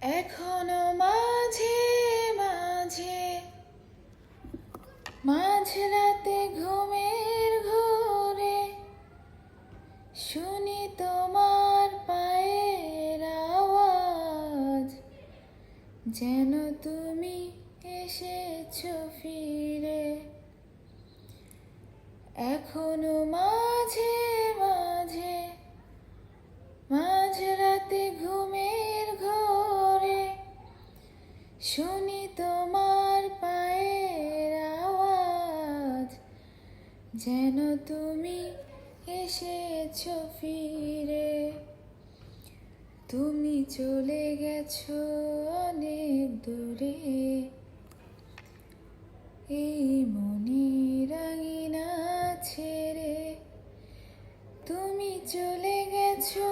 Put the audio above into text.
এখনো মাঝে মাঝে মাঝরাতে ঘুমের ঘোরে শুনি তোমার পায়ের আওয়াজ, যেন তুমি এসেছো ফিরে। এখনো মাঝে মাঝে মাঝরাতে ঘুমের ঘোরে শুনি তোমার পায়ের আওয়াজ, যেন তুমি এসেছো ফিরে। তুমি চলে গেছো অনেক দূরে, এই মনের আঙিনা ছেড়ে। তুমি চলে গেছো